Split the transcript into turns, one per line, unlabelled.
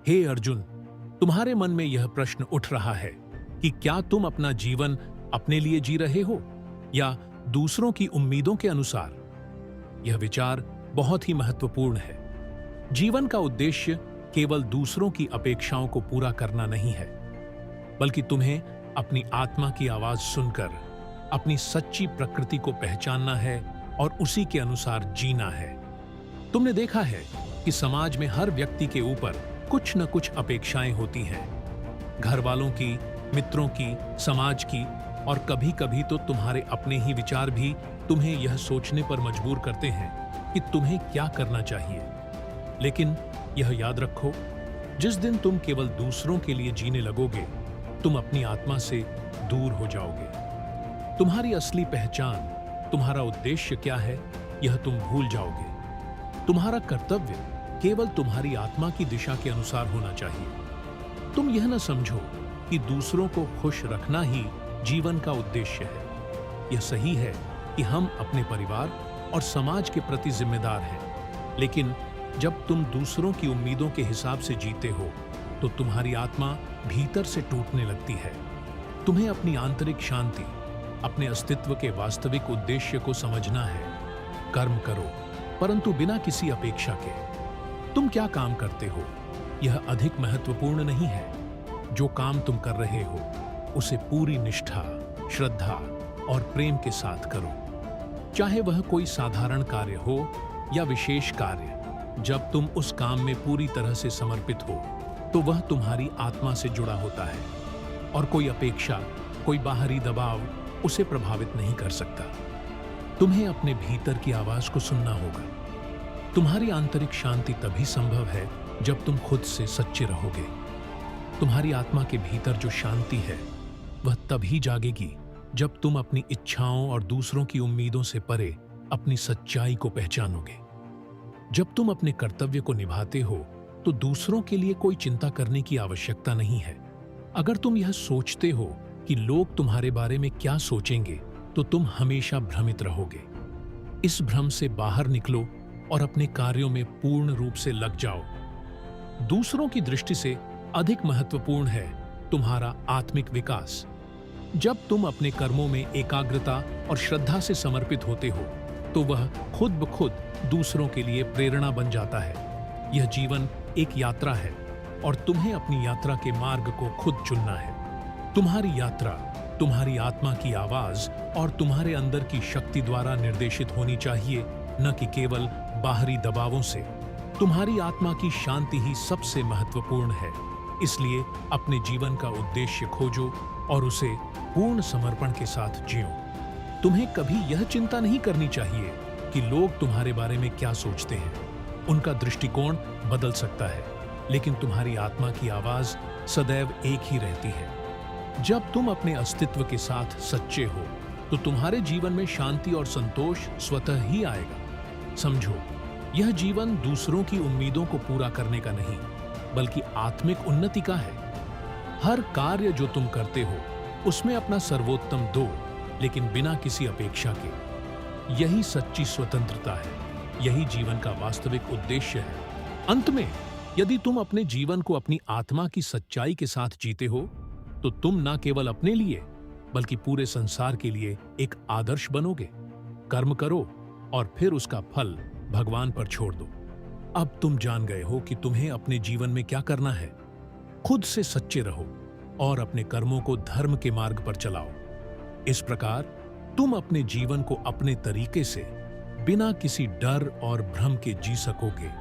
हे अर्जुन, तुम्हारे मन में यह प्रश्न उठ रहा है कि क्या तुम अपना जीवन अपने लिए जी रहे हो या दूसरों की उम्मीदों के अनुसार? यह विचार बहुत ही महत्वपूर्ण है। जीवन का उद्देश्य केवल दूसरों की अपेक्षाओं को पूरा करना नहीं है, बल्कि तुम्हें अपनी आत्मा की आवाज सुनकर अपनी सच्ची प्रकृति को पहचानना है और उसी के अनुसार जीना है। तुमने देखा है कि समाज में हर व्यक्ति के ऊपर कुछ न कुछ अपेक्षाएं होती हैं, घर वालों की, मित्रों की, समाज की, और कभी-कभी तो तुम्हारे अपने ही विचार भी तुम्हें यह सोचने पर मजबूर करते हैं कि तुम्हें क्या करना चाहिए। लेकिन यह याद रखो, जिस दिन तुम केवल दूसरों के लिए जीने लगोगे, तुम अपनी आत्मा से दूर हो जाओगे। तुम्हारी असली पहचान, तुम्हारा उद्देश्य क्या है, यह तुम भूल जाओगे। तुम्हारा कर्तव्य केवल तुम्हारी आत्मा की दिशा के अनुसार होना चाहिए। तुम यह न समझो कि दूसरों को खुश रखना ही जीवन का उद्देश्य है। यह सही है कि हम अपने परिवार और समाज के प्रति जिम्मेदार हैं, लेकिन जब तुम दूसरों की उम्मीदों के हिसाब से जीते हो, तो तुम्हारी आत्मा भीतर से टूटने लगती है। तुम्हें अपनी आंतरिक शांति, अपने अस्तित्व के वास्तविक उद्देश्य को समझना है। कर्म करो, परंतु बिना किसी अपेक्षा के। तुम क्या काम करते हो, यह अधिक महत्वपूर्ण नहीं है। जो काम तुम कर रहे हो, उसे पूरी निष्ठा, श्रद्धा और प्रेम के साथ करो। चाहे वह कोई साधारण कार्य हो या विशेष कार्य, जब तुम उस काम में पूरी तरह से समर्पित हो, तो वह तुम्हारी आत्मा से जुड़ा होता है और कोई अपेक्षा, कोई बाहरी दबाव उसे प्रभावित नहीं कर सकता। तुम्हें अपने भीतर की आवाज को सुनना होगा। तुम्हारी आंतरिक शांति तभी संभव है जब तुम खुद से सच्चे रहोगे। तुम्हारी आत्मा के भीतर जो शांति है, वह तभी जागेगी जब तुम अपनी इच्छाओं और दूसरों की उम्मीदों से परे अपनी सच्चाई को पहचानोगे। जब तुम अपने कर्तव्य को निभाते हो, तो दूसरों के लिए कोई चिंता करने की आवश्यकता नहीं है। अगर तुम यह सोचते हो कि लोग तुम्हारे बारे में क्या सोचेंगे, तो तुम हमेशा भ्रमित रहोगे। इस भ्रम से बाहर निकलो और अपने कार्यों में पूर्ण रूप से लग जाओ। दूसरों की दृष्टि से अधिक महत्वपूर्ण है तुम्हारा आत्मिक विकास। जब तुम अपने कर्मों में एकाग्रता और श्रद्धा से समर्पित होते हो, तो वह खुद ब खुद दूसरों के लिए प्रेरणा बन जाता है। यह जीवन एक यात्रा है और तुम्हें अपनी यात्रा के मार्ग को खुद चुनना है। तुम्हारी यात्रा तुम्हारी आत्मा की आवाज और तुम्हारे अंदर की शक्ति द्वारा निर्देशित होनी चाहिए, न कि केवल बाहरी दबावों से। तुम्हारी आत्मा की शांति ही सबसे महत्वपूर्ण है। इसलिए अपने जीवन का उद्देश्य खोजो और उसे पूर्ण समर्पण के साथ जियो। तुम्हें कभी यह चिंता नहीं करनी चाहिए कि लोग तुम्हारे बारे में क्या सोचते हैं। उनका दृष्टिकोण बदल सकता है, लेकिन तुम्हारी आत्मा की आवाज सदैव एक ही रहती है। जब तुम अपने अस्तित्व के साथ सच्चे हो, तो तुम्हारे जीवन में शांति और संतोष स्वतः ही आएगा। समझो, यह जीवन दूसरों की उम्मीदों को पूरा करने का नहीं, बल्कि आत्मिक उन्नति का है। हर कार्य जो तुम करते हो, उसमें अपना सर्वोत्तम दो, लेकिन बिना किसी अपेक्षा के। यही सच्ची स्वतंत्रता है। यही जीवन का वास्तविक उद्देश्य है। अंत में, यदि तुम अपने जीवन को अपनी आत्मा की सच्चाई के साथ जीते हो, तो तुम न केवल अपने लिए, बल्कि पूरे संसार के लिए एक आदर्श बनोगे। कर्म करो और फिर उसका फल भगवान पर छोड़ दो। अब तुम जान गए हो कि तुम्हें अपने जीवन में क्या करना है। खुद से सच्चे रहो और अपने कर्मों को धर्म के मार्ग पर चलाओ। इस प्रकार तुम अपने जीवन को अपने तरीके से, बिना किसी डर और भ्रम के जी सकोगे।